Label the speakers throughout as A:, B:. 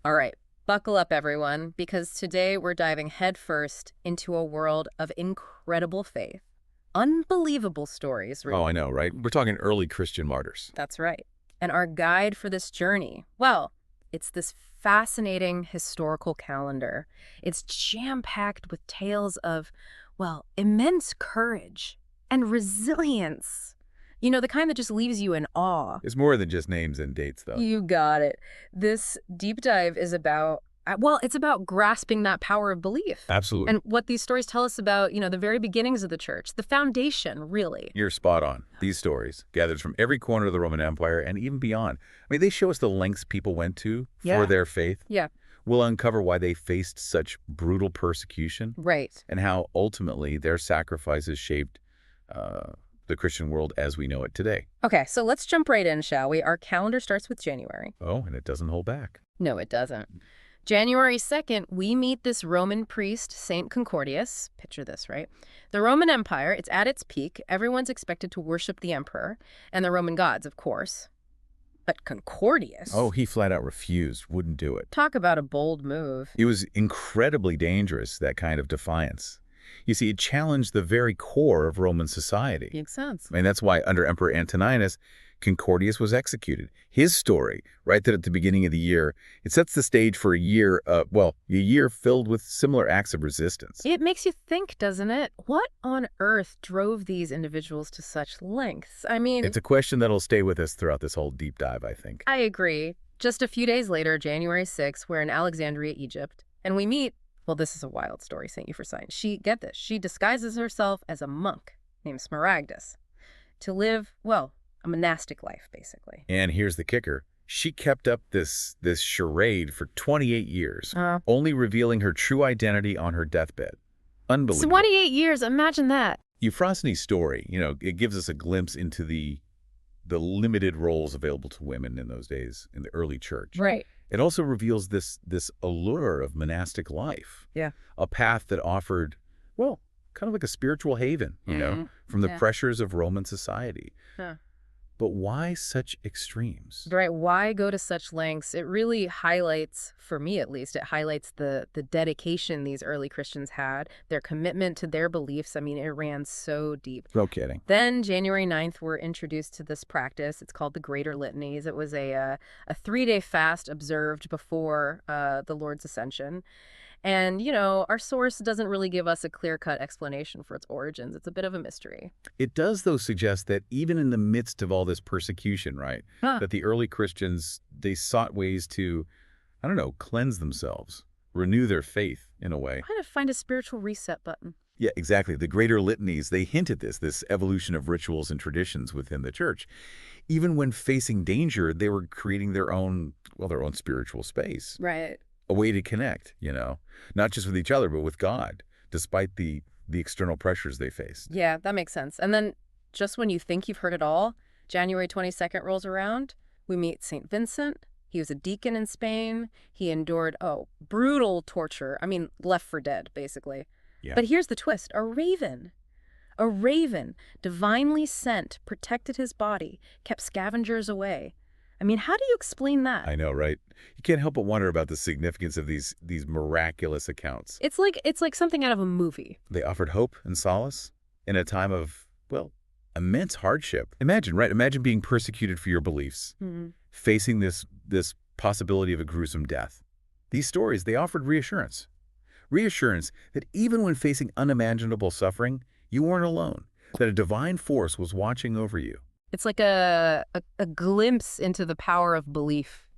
A: All right, buckle up, everyone, because today we're diving headfirst into a world of incredible faith. Unbelievable stories,
B: Oh, I
A: really.
B: know, right? We're talking early Christian martyrs.
A: That's right. And our guide for this journey, well, it's this fascinating historical calendar. It's jam-packed with tales of, well, immense courage and resilience. You know, the kind that just leaves you in awe.
B: It's more than just names and dates, though.
A: You got it. This deep dive is about, well, it's about grasping that power of belief.
B: Absolutely.
A: And what these stories tell us about, the very beginnings of the church, the foundation, really.
B: You're spot on. These stories, gathered from every corner of the Roman Empire and even beyond, I mean, they show us the lengths people went to
A: Yeah.
B: for their faith.
A: Yeah,
B: We'll uncover why they faced such brutal persecution
A: right.
B: and how ultimately their sacrifices shaped the Christian world as we know it today.
A: Okay, so let's jump right in, shall we? Our calendar starts with January.
B: Oh, and it doesn't hold back.
A: No, it doesn't. January 2nd, we meet this Roman priest, Saint Concordius. Picture this, right? The Roman Empire, it's at its peak. Everyone's expected to worship the emperor and the Roman gods, of course. But Concordius?
B: Oh, he flat out refused, wouldn't do it.
A: Talk about a bold move.
B: It was incredibly dangerous, that kind of defiance. You see, it challenged the very core of Roman society.
A: Makes sense.
B: And that's why under Emperor Antoninus, Concordius was executed. His story, right there at the beginning of the year, it sets the stage for a year, a year filled with similar acts of resistance.
A: It makes you think, doesn't it? What on earth drove these individuals to such lengths? I mean,
B: It's a question that'll stay with us throughout this whole deep dive, I think.
A: I agree. Just a few days later, January 6th, we're in Alexandria, Egypt, and we meet, well, this is a wild story, St. Euphrosyne. Get this, she disguises herself as a monk named Smaragdus to live, well, a monastic life, basically.
B: And here's the kicker. She kept up this charade for 28 years, only revealing her true identity on her deathbed. Unbelievable.
A: 28 years, imagine that.
B: Euphrosyne's story, it gives us a glimpse into the limited roles available to women in those days in the early church.
A: Right.
B: It also reveals this allure of monastic life.
A: Yeah.
B: A path that offered, well, kind of like a spiritual haven, from the pressures of Roman society.
A: Huh.
B: But why such extremes?
A: Right. Why go to such lengths? It really highlights, for me at least, it highlights the dedication these early Christians had, their commitment to their beliefs. I mean, it ran so deep.
B: No kidding.
A: Then January 9th, we're introduced to this practice. It's called the Greater Litanies. It was a 3-day fast observed before the Lord's Ascension. And, our source doesn't really give us a clear-cut explanation for its origins. It's a bit of a mystery.
B: It does, though, suggest that even in the midst of all this persecution, right, that the early Christians, they sought ways to, I don't know, cleanse themselves, renew their faith in a way.
A: Kind of find a spiritual reset button.
B: Yeah, exactly. The Greater Litanies, they hint at this evolution of rituals and traditions within the church. Even when facing danger, they were creating their own spiritual space.
A: Right.
B: A way to connect, not just with each other, but with God, despite the external pressures they faced.
A: Yeah, that makes sense. And then just when you think you've heard it all, January 22nd rolls around. We meet St. Vincent. He was a deacon in Spain. He endured, brutal torture. I mean, left for dead, basically.
B: Yeah.
A: But here's the twist. A raven, divinely sent, protected his body, kept scavengers away. I mean, how do you explain that?
B: I know, right? You can't help but wonder about the significance of these miraculous accounts.
A: It's like something out of a movie.
B: They offered hope and solace in a time of, immense hardship. Imagine being persecuted for your beliefs, facing this possibility of a gruesome death. These stories, they offered reassurance. Reassurance that even when facing unimaginable suffering, you weren't alone, that a divine force was watching over you.
A: It's like a glimpse into the power of belief,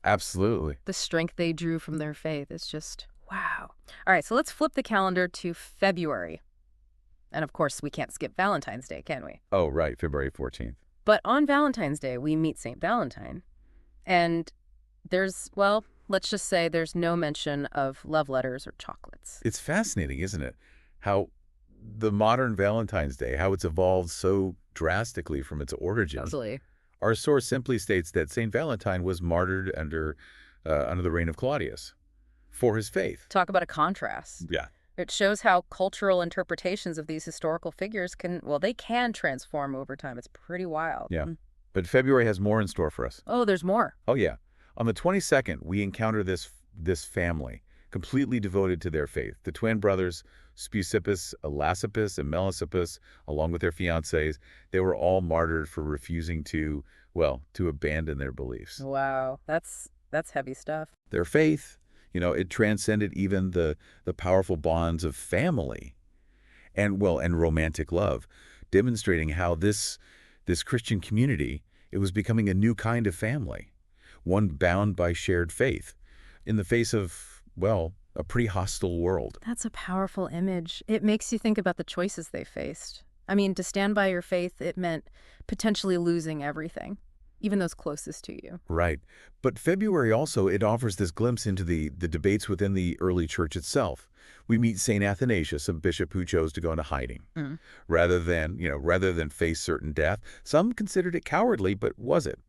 B: Absolutely.
A: The strength they drew from their faith. It's just, wow. All right, so let's flip the calendar to February. And of course, we can't skip Valentine's Day, can we?
B: Oh, right, February 14th.
A: But on Valentine's Day, we meet St. Valentine. And let's just say there's no mention of love letters or chocolates.
B: It's fascinating, isn't it? How the modern Valentine's Day, how it's evolved so drastically from its origins.
A: Absolutely.
B: Our source simply states that St. Valentine was martyred under the reign of Claudius for his faith.
A: Talk about a contrast.
B: Yeah.
A: It shows how cultural interpretations of these historical figures can transform over time. It's pretty wild.
B: Yeah. But February has more in store for us.
A: Oh, there's more.
B: Oh, yeah. On the 22nd, we encounter this family, completely devoted to their faith. The twin brothers, Speusippus, Elasippus, and Melasippus, along with their fiancées, they were all martyred for refusing to, well, to abandon their beliefs.
A: Wow, that's heavy stuff.
B: Their faith, it transcended even the powerful bonds of family and, well, and romantic love, demonstrating how this Christian community, it was becoming a new kind of family, one bound by shared faith in the face of, well, a pretty hostile world.
A: That's a powerful image. It makes you think about the choices they faced. I mean, to stand by your faith, it meant potentially losing everything, even those closest to you.
B: Right. But February also, it offers this glimpse into the debates within the early church itself. We meet St. Athanasius, a bishop who chose to go into hiding. Rather than face certain death. Some considered it cowardly, but was it?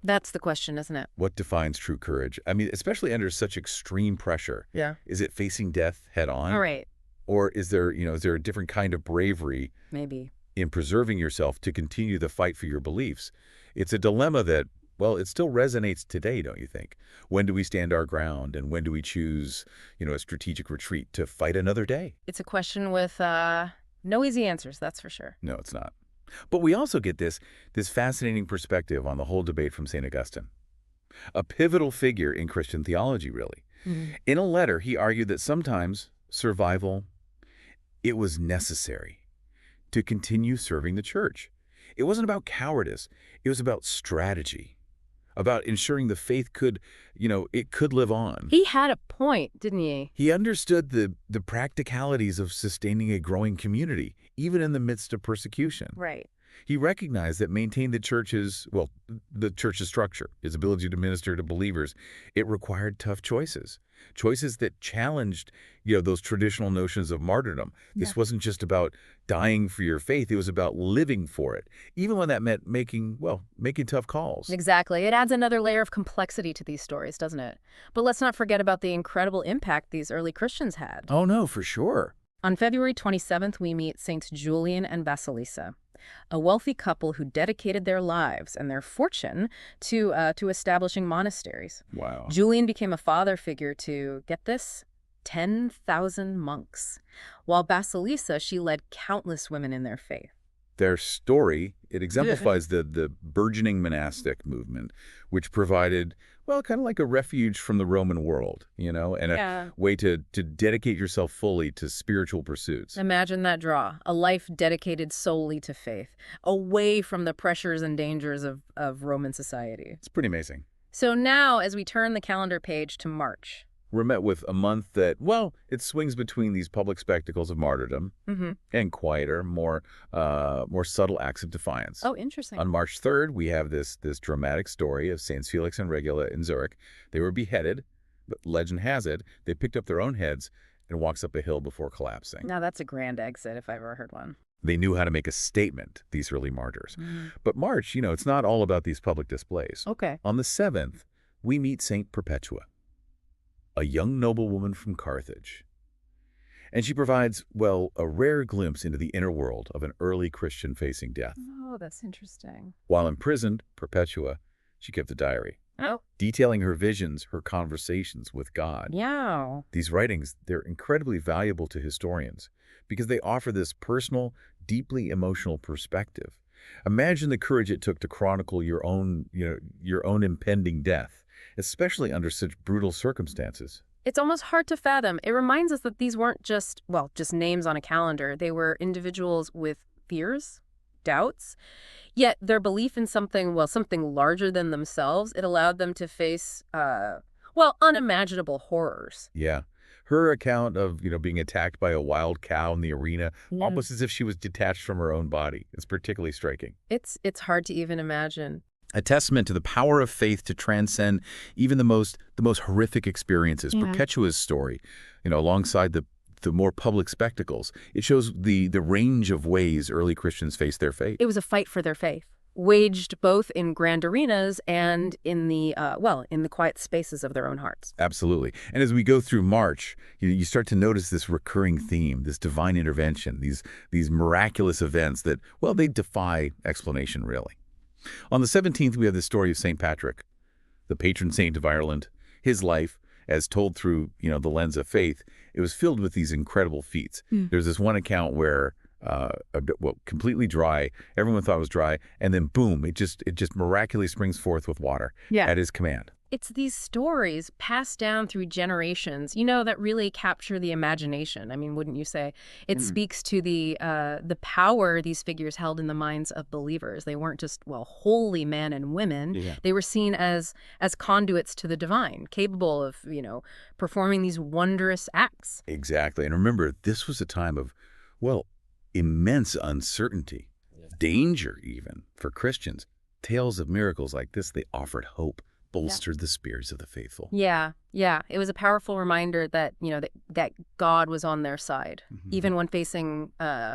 A: That's the question, isn't it?
B: What defines true courage? I mean, especially under such extreme pressure.
A: Yeah.
B: Is it facing death head on?
A: All right.
B: Or is there a different kind of bravery
A: Maybe.
B: in preserving yourself to continue the fight for your beliefs? It's a dilemma that, well, it still resonates today, don't you think? When do we stand our ground, and when do we choose, a strategic retreat to fight another day?
A: It's a question with no easy answers, that's for sure.
B: No, it's not. But we also get this fascinating perspective on the whole debate from St. Augustine, a pivotal figure in Christian theology, really. In a letter, he argued that sometimes survival, it was necessary to continue serving the church. It wasn't about cowardice. It was about strategy, about ensuring the faith could, it could live on.
A: He had a point, didn't he?
B: He understood the practicalities of sustaining a growing community, even in the midst of persecution.
A: Right.
B: He recognized that maintaining the church's structure, its ability to minister to believers, it required tough choices that challenged, those traditional notions of martyrdom. This wasn't just about dying for your faith. It was about living for it, even when that meant making tough calls.
A: Exactly. It adds another layer of complexity to these stories, doesn't it? But let's not forget about the incredible impact these early Christians had.
B: Oh, no, for sure.
A: On February 27th, we meet Saints Julian and Basilissa, a wealthy couple who dedicated their lives and their fortune to establishing monasteries.
B: Wow.
A: Julian became a father figure to, get this, 10,000 monks, while Basilissa, she led countless women in their faith.
B: Their story, it exemplifies the burgeoning monastic movement, which provided, well, kind of like a refuge from the Roman world, and a way to dedicate yourself fully to spiritual pursuits.
A: Imagine that draw, a life dedicated solely to faith, away from the pressures and dangers of Roman society.
B: It's pretty amazing.
A: So now, as we turn the calendar page to March,
B: we're met with a month that, well, it swings between these public spectacles of martyrdom and quieter, more subtle acts of defiance.
A: Oh, interesting.
B: On March 3rd, we have this dramatic story of Saints Felix and Regula in Zurich. They were beheaded, but legend has it, they picked up their own heads and walked up a hill before collapsing.
A: Now that's a grand exit if I ever heard one.
B: They knew how to make a statement, these early martyrs. But March, it's not all about these public displays.
A: Okay.
B: On the 7th, we meet Saint Perpetua, a young noblewoman from Carthage. And she provides, well, a rare glimpse into the inner world of an early Christian facing death.
A: Oh, that's interesting.
B: While imprisoned, Perpetua, she kept a diary, detailing her visions, her conversations with God.
A: Yeah.
B: These writings, they're incredibly valuable to historians because they offer this personal, deeply emotional perspective. Imagine the courage it took to chronicle your own impending death, especially under such brutal circumstances.
A: It's almost hard to fathom. It reminds us that these weren't just names on a calendar. They were individuals with fears, doubts, yet their belief in something larger than themselves, it allowed them to face, unimaginable horrors.
B: Yeah. Her account of, being attacked by a wild cow in the arena, almost as if she was detached from her own body, is particularly striking.
A: It's hard to even imagine.
B: A testament to the power of faith to transcend even the most horrific experiences. Perpetua's story, alongside the more public spectacles, it shows the range of ways early Christians faced their faith.
A: It was a fight for their faith, waged both in grand arenas and in the quiet spaces of their own hearts.
B: Absolutely. And as we go through March, you start to notice this recurring theme, this divine intervention, these miraculous events that, they defy explanation, really. On the 17th, we have the story of St. Patrick, the patron saint of Ireland, his life, as told through, the lens of faith, it was filled with these incredible feats. There's this one account where, completely dry, everyone thought it was dry, and then boom, it just miraculously springs forth with water at his command.
A: It's these stories passed down through generations, that really capture the imagination. I mean, wouldn't you say? It speaks to the power these figures held in the minds of believers. They weren't just, holy men and women.
B: Yeah.
A: They were seen as conduits to the divine, capable of, performing these wondrous acts.
B: Exactly. And remember, this was a time of, immense uncertainty, danger even for Christians. Tales of miracles like this, they offered hope, bolstered the spirits of the faithful.
A: Yeah. It was a powerful reminder that, that God was on their side, even when facing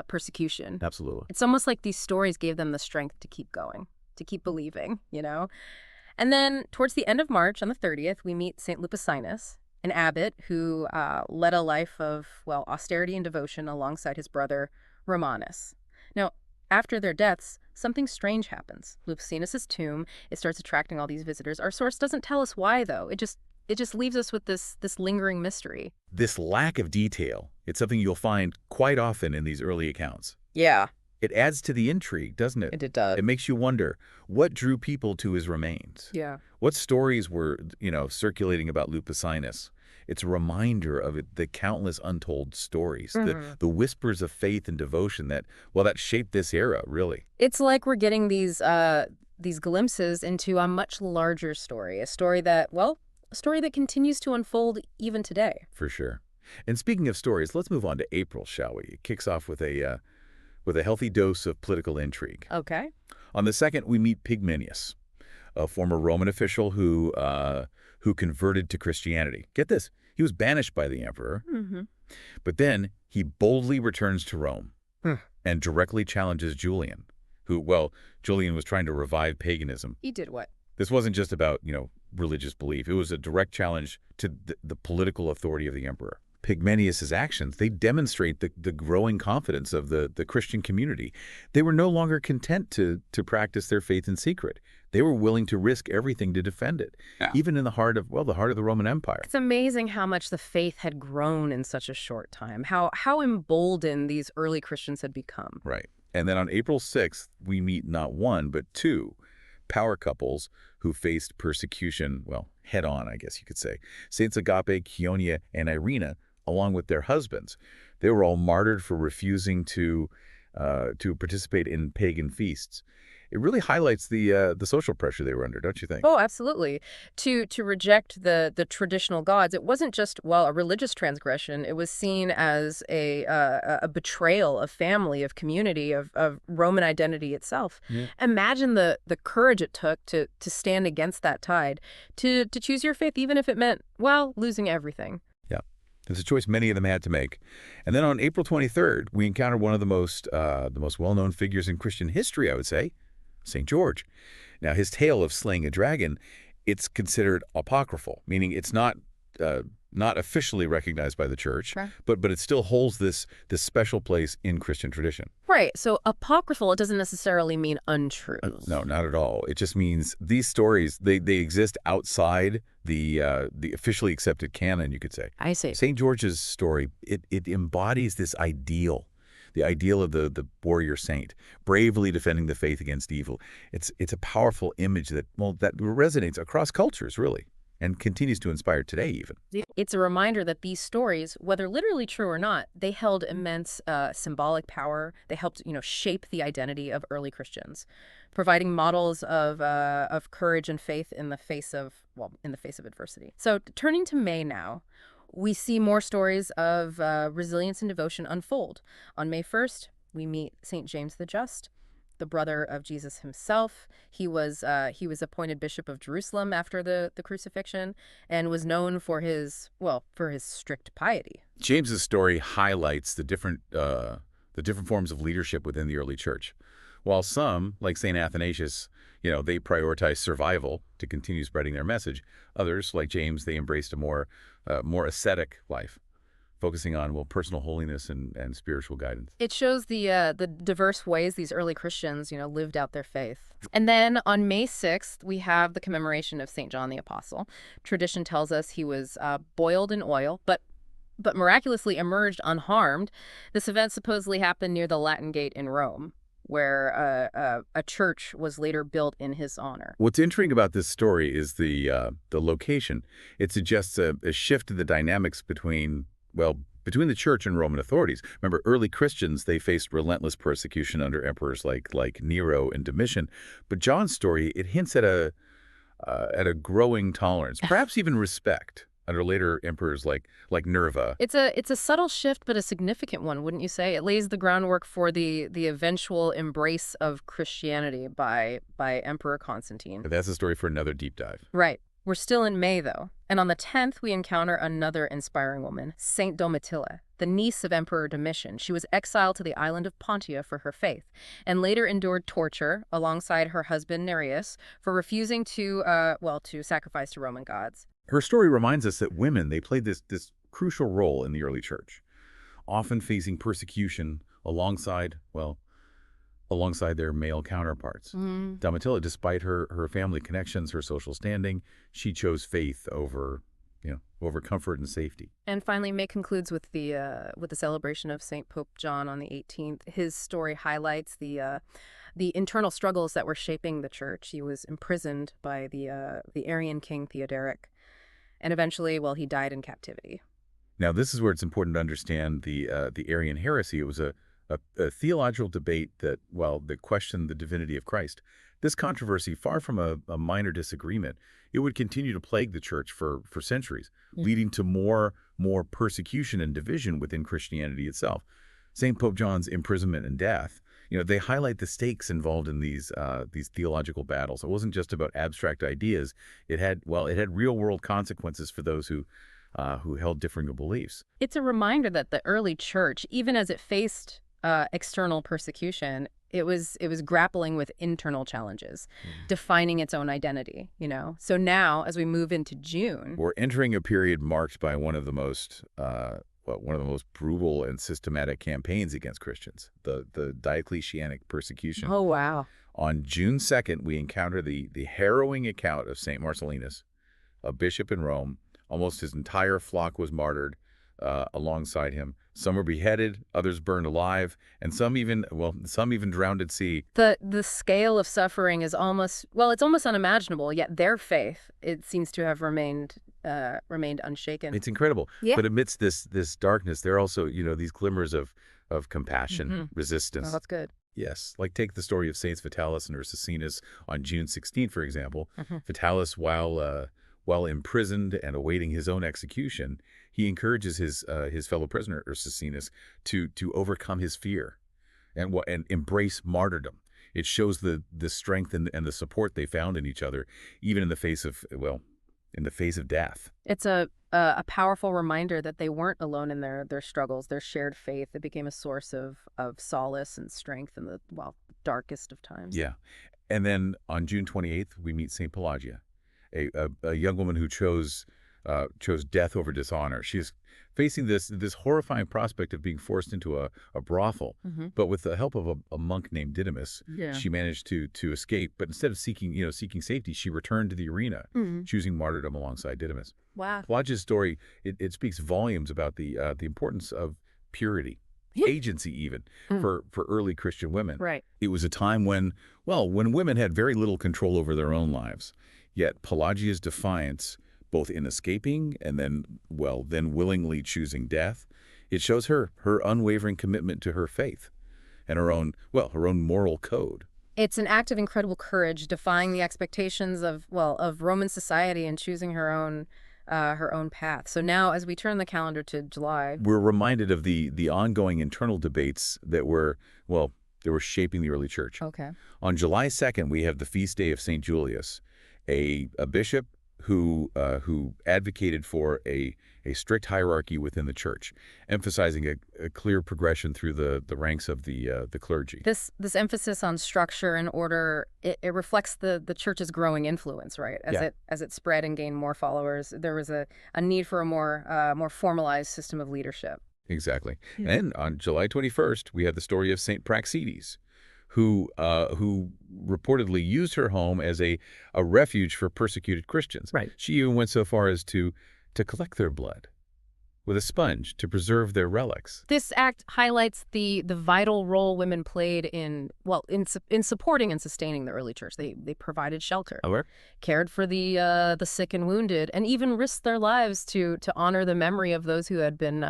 A: persecution.
B: Absolutely.
A: It's almost like these stories gave them the strength to keep going, to keep believing, And then towards the end of March, on the 30th, we meet St. Lupicinus, an abbot who led a life of, austerity and devotion alongside his brother Romanus. Now, after their deaths, something strange happens. Lupicinus's tomb, it starts attracting all these visitors. Our source doesn't tell us why, though. It just leaves us with this lingering mystery.
B: This lack of detail, it's something you'll find quite often in these early accounts.
A: Yeah.
B: It adds to the intrigue, doesn't it?
A: It does.
B: It makes you wonder, what drew people to his remains?
A: Yeah.
B: What stories were, circulating about Lupicinus? It's a reminder of the countless untold stories, the whispers of faith and devotion that shaped this era, really.
A: It's like we're getting these glimpses into a much larger story, a story that continues to unfold even today.
B: For sure. And speaking of stories, let's move on to April, shall we? It kicks off with a healthy dose of political intrigue.
A: Okay.
B: On the 2nd, we meet Pygmalius, a former Roman official who converted to Christianity. Get this, he was banished by the emperor, but then he boldly returns to Rome and directly challenges Julian, Julian was trying to revive paganism.
A: He did what?
B: This wasn't just about, religious belief. It was a direct challenge to the political authority of the emperor. Pygmalius' actions, they demonstrate the growing confidence of the Christian community. They were no longer content to practice their faith in secret. They were willing to risk everything to defend it, even in the heart of the Roman Empire.
A: It's amazing how much the faith had grown in such a short time, how emboldened these early Christians had become.
B: Right. And then on April 6th, we meet not one, but two power couples who faced persecution, head on, I guess you could say. Saints Agape, Kionia, and Irina, along with their husbands. They were all martyred for refusing to participate in pagan feasts. It really highlights the social pressure they were under, don't you think?
A: Oh, absolutely. To reject the traditional gods, it wasn't just, a religious transgression. It was seen as a betrayal of family, of community, of Roman identity itself. Yeah. Imagine the courage it took to stand against that tide, to choose your faith, even if it meant, losing everything.
B: Yeah. It's a choice many of them had to make. And then on April 23rd, we encountered one of the most well-known figures in Christian history, I would say, St. George. Now, his tale of slaying a dragon, it's considered apocryphal, meaning it's not officially recognized by the church, right, but it still holds this special place in Christian tradition.
A: Right. So apocryphal, it doesn't necessarily mean untrue.
B: No, not at all. It just means these stories, they exist outside the officially accepted canon, you could say.
A: I see.
B: St. George's story, it embodies this ideal. The ideal of the warrior saint, bravely defending the faith against evil. It's a powerful image that resonates across cultures, really, and continues to inspire today even.
A: It's a reminder that these stories, whether literally true or not, they held immense symbolic power. They helped, shape the identity of early Christians, providing models of courage and faith in the face of adversity. So turning to May now, we see more stories of resilience and devotion unfold. On May 1st, we meet St. James the Just, the brother of Jesus himself. He was appointed Bishop of Jerusalem after the crucifixion and was known for his strict piety.
B: James's story highlights the different forms of leadership within the early church. While some, like St. Athanasius, they prioritized survival to continue spreading their message. Others, like James, they embraced a more ascetic life. focusing on, well, personal holiness and spiritual guidance.
A: It shows the diverse ways these early Christians, lived out their faith. And then on May 6th, we have the commemoration of St. John the Apostle. Tradition tells us he was boiled in oil, but miraculously emerged unharmed. This event supposedly happened near the Latin Gate in Rome, where a church was later built in his honor.
B: What's intriguing about this story is the location. It suggests a shift in the dynamics between the church and Roman authorities. Remember, early Christians, they faced relentless persecution under emperors like Nero and Domitian. But John's story, it hints at a growing tolerance, perhaps even respect, under later emperors like Nerva.
A: It's a subtle shift, but a significant one, wouldn't you say? It lays the groundwork for the eventual embrace of Christianity by Emperor Constantine.
B: That's a story for another deep dive.
A: Right. We're still in May, though, and on the 10th, we encounter another inspiring woman, Saint Domitilla, the niece of Emperor Domitian. She was exiled to the island of Pontia for her faith, and later endured torture alongside her husband Nereus for refusing to sacrifice to Roman gods.
B: Her story reminds us that women, they played this crucial role in the early church, often facing persecution alongside their male counterparts. Domitilla, despite her family connections, her social standing, she chose faith over comfort and safety.
A: And finally, May concludes with the celebration of Saint Pope John on the 18th. His story highlights the internal struggles that were shaping the church. He was imprisoned by the Arian king Theodoric, and eventually, he died in captivity.
B: Now, this is where it's important to understand the Arian heresy. It was a theological debate that questioned the divinity of Christ. This controversy, far from a minor disagreement, it would continue to plague the church for centuries, leading to more persecution and division within Christianity itself. St. Pope John's imprisonment and death, they highlight the stakes involved in these theological battles. It wasn't just about abstract ideas. It had real-world consequences for those who held differing beliefs.
A: It's a reminder that the early church, even as it faced external persecution, it was grappling with internal challenges, defining its own identity, So now, as we move into June,
B: we're entering a period marked by one of the most brutal and systematic campaigns against Christians, the Diocletianic persecution.
A: Oh, wow.
B: On June 2nd, we encounter the harrowing account of St. Marcellinus, a bishop in Rome. Almost his entire flock was martyred alongside him. Some were beheaded, others burned alive, and some even drowned at sea.
A: The scale of suffering is almost unimaginable, yet their faith, it seems to have remained unshaken.
B: It's incredible.
A: Yeah.
B: But amidst this darkness, there are also, these glimmers of compassion, resistance.
A: Oh, that's good.
B: Yes. Like take the story of Saints Vitalis and Ursicinus on June 16th, for example. Vitalis, while imprisoned and awaiting his own execution, he encourages his fellow prisoner Ursicinus to overcome his fear and embrace martyrdom. It shows the strength and the support they found in each other, even in the face of death.
A: It's a powerful reminder that they weren't alone in their struggles, their shared faith. It became a source of solace and strength in the darkest of times.
B: Yeah. And then on June 28th, we meet St. Pelagia, a young woman who chose death over dishonor. She's facing this horrifying prospect of being forced into a brothel. But with the help of a monk named Didymus, she managed to escape. But instead of seeking safety, she returned to the arena, choosing martyrdom alongside Didymus.
A: Wow.
B: Pelagia's story, it speaks volumes about the importance of purity, agency even, for early Christian women.
A: Right.
B: It was a time when women had very little control over their own lives. Yet Pelagia's defiance, both in escaping and then willingly choosing death, it shows her unwavering commitment to her faith and her own moral code.
A: It's an act of incredible courage, defying the expectations of Roman society and choosing her own path. So now, as we turn the calendar to July,
B: we're reminded of the ongoing internal debates that were shaping the early church.
A: Okay.
B: On July 2nd, we have the feast day of St. Julius, a bishop who advocated for a strict hierarchy within the church, emphasizing a clear progression through the ranks of the clergy.
A: This emphasis on structure and order, it reflects the church's growing influence, right?
B: Yeah.
A: As it spread and gained more followers, there was a need for a more formalized system of leadership.
B: Exactly.
A: Yeah.
B: And on July 21st, we have the story of Saint Praxedes, who reportedly used her home as a refuge for persecuted Christians.
A: Right.
B: She even went so far as to collect their blood with a sponge to preserve their relics.
A: This act highlights the vital role women played in supporting and sustaining the early church. They provided shelter,
B: However,
A: cared for the sick and wounded, and even risked their lives to honor the memory of those who had been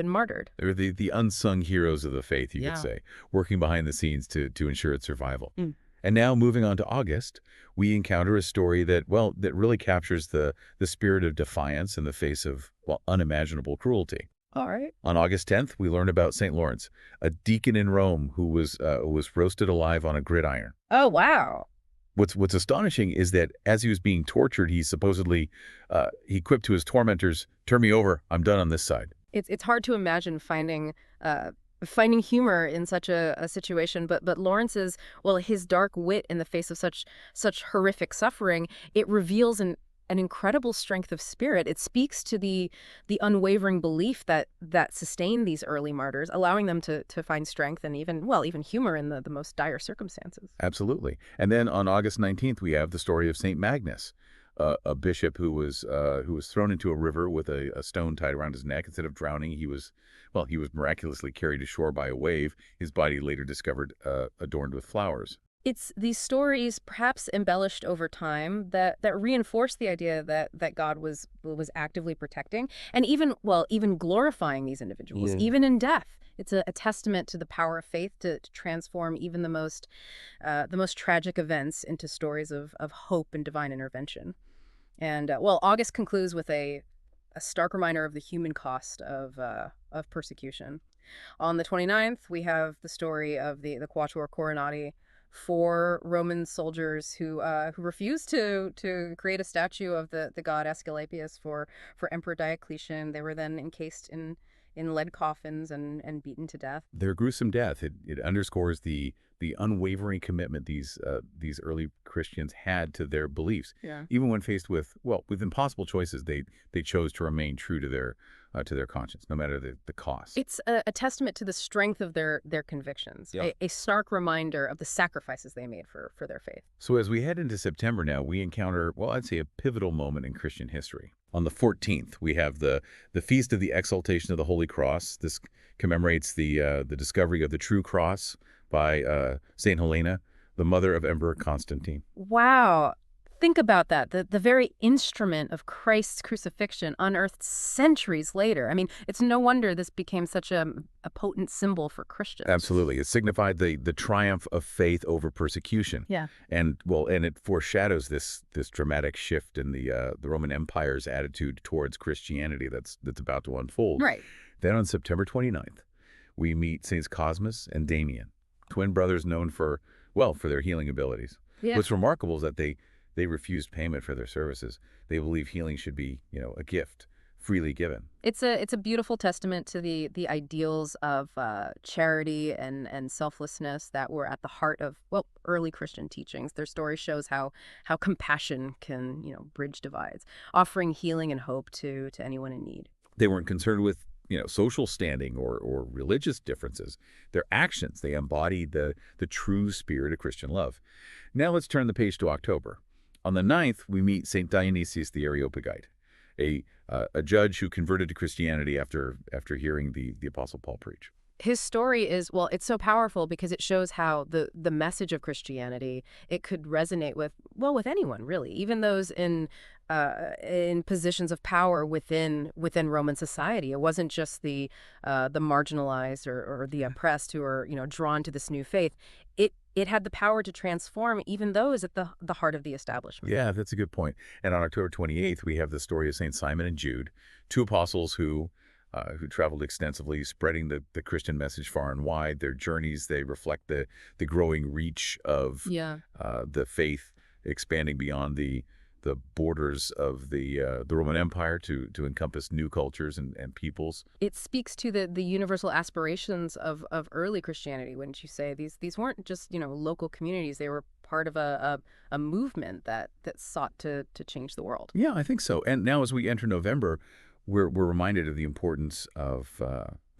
A: martyred.
B: they were the unsung heroes of the faith, you
A: Yeah.
B: could say, working behind the scenes to ensure its survival.
A: Mm.
B: And now, moving on to August, we encounter a story that really captures the spirit of defiance in the face of, unimaginable cruelty.
A: All right.
B: On August 10th, we learn about St. Lawrence, a deacon in Rome who was roasted alive on a gridiron.
A: Oh, wow.
B: What's astonishing is that as he was being tortured, he supposedly he quipped to his tormentors, "Turn me over, I'm done on this side."
A: It's hard to imagine finding humor in such a situation, but Lawrence's, his dark wit in the face of such horrific suffering, it reveals an incredible strength of spirit. It speaks to the unwavering belief that sustained these early martyrs, allowing them to find strength and even humor in the most dire circumstances.
B: Absolutely. And then on August 19th, we have the story of St. Magnus, a bishop who was thrown into a river with a stone tied around his neck. Instead of drowning, he was miraculously carried ashore by a wave. His body later discovered adorned with flowers.
A: It's these stories, perhaps embellished over time, that reinforce the idea that God was actively protecting and even glorifying these individuals,
B: Yeah.
A: even in death. It's a testament to the power of faith to transform even the most tragic events into stories of hope and divine intervention. And August concludes with a stark reminder of the human cost of persecution. On the 29th, we have the story of the Quatuor Coronati, 4 Roman soldiers who refused to create a statue of the god Aesculapius for Emperor Diocletian. They were then encased in lead coffins and beaten to death.
B: Their gruesome death, it underscores the unwavering commitment these early Christians had to their beliefs.
A: Yeah.
B: Even when faced with impossible choices, they chose to remain true to their conscience, no matter the cost.
A: It's a testament to the strength of their convictions,
B: Yeah.
A: a stark reminder of the sacrifices they made for their faith.
B: So as we head into September now, we encounter, I'd say a pivotal moment in Christian history. On the 14th, we have the Feast of the Exaltation of the Holy Cross. This commemorates the discovery of the true cross by St. Helena, the mother of Emperor Constantine.
A: Wow. Think about that. The very instrument of Christ's crucifixion unearthed centuries later. I mean, it's no wonder this became such a potent symbol for Christians.
B: Absolutely. It signified the triumph of faith over persecution.
A: Yeah.
B: And it foreshadows this dramatic shift in the Roman Empire's attitude towards Christianity that's about to unfold.
A: Right.
B: Then on September 29th, we meet Saints Cosmas and Damian, twin brothers known for their healing abilities.
A: Yeah.
B: What's remarkable is that they refused payment for their services. They believe healing should be, a gift, freely given.
A: It's a beautiful testament to the ideals of charity and selflessness that were at the heart of early Christian teachings. Their story shows how compassion can bridge divides, offering healing and hope to anyone in need.
B: They weren't concerned with social standing or religious differences. Their actions, they embodied the true spirit of Christian love. Now let's turn the page to October. On the 9th, we meet St. Dionysius the Areopagite, a judge who converted to Christianity after hearing the Apostle Paul preach.
A: His story is, it's so powerful because it shows how the message of Christianity, it could resonate with anyone, really, even those in positions of power within Roman society. It wasn't just the marginalized or the oppressed who are, drawn to this new faith. It had the power to transform even those at the heart of the establishment.
B: Yeah, that's a good point. And on October 28th, we have the story of St. Simon and Jude, 2 apostles who traveled extensively, spreading the Christian message far and wide. Their journeys, they reflect the growing reach of the faith, expanding beyond the the borders of the Roman Empire to encompass new cultures and peoples.
A: It speaks to the universal aspirations of early Christianity, wouldn't you say? These weren't just, local communities. They were part of a movement that sought to change the world.
B: Yeah, I think so. And now as we enter November, we're reminded of the importance of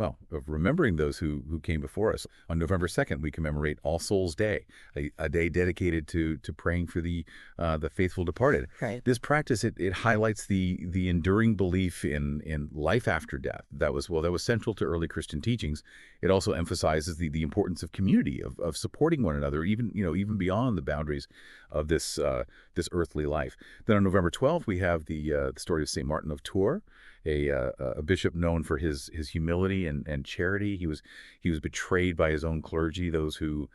B: of remembering those who came before us. On November 2nd, we commemorate All Souls Day, a day dedicated to praying for the faithful departed.
A: Right.
B: This practice it highlights the enduring belief in life after death. That was central to early Christian teachings. It also emphasizes the importance of community, of supporting one another, even beyond the boundaries of this earthly life. Then on November 12th, we have the story of Saint Martin of Tours, a bishop known for his humility and charity. He was betrayed by his own clergy, those who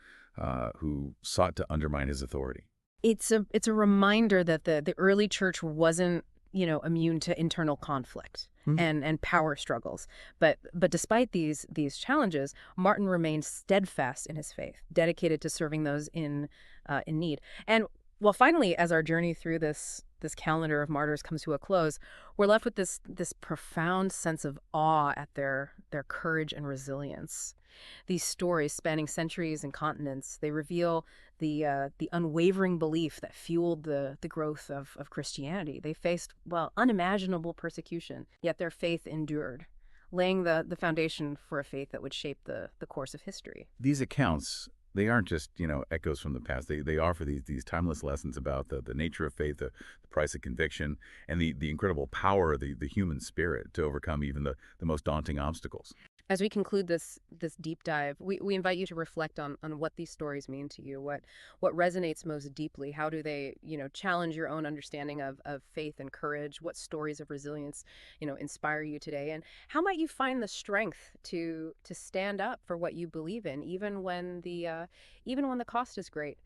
B: sought to undermine his authority.
A: It's a reminder that the early church wasn't, immune to internal conflict and power struggles. But despite these challenges, Martin remained steadfast in his faith, dedicated to serving those in need. And well, finally, as our journey through this calendar of martyrs comes to a close, we're left with this profound sense of awe at their courage and resilience. These stories spanning centuries and continents, they reveal the unwavering belief that fueled the growth of Christianity. They faced, well, unimaginable persecution, yet their faith endured, laying the foundation for a faith that would shape the course of history.
B: These accounts, they aren't just, echoes from the past. They offer these timeless lessons about the nature of faith, the price of conviction, and the incredible power of the human spirit to overcome even the most daunting obstacles.
A: As we conclude this deep dive, we invite you to reflect on what these stories mean to you, what resonates most deeply. How do they, challenge your own understanding of faith and courage? What stories of resilience, inspire you today? And how might you find the strength to stand up for what you believe in, even when the cost is great?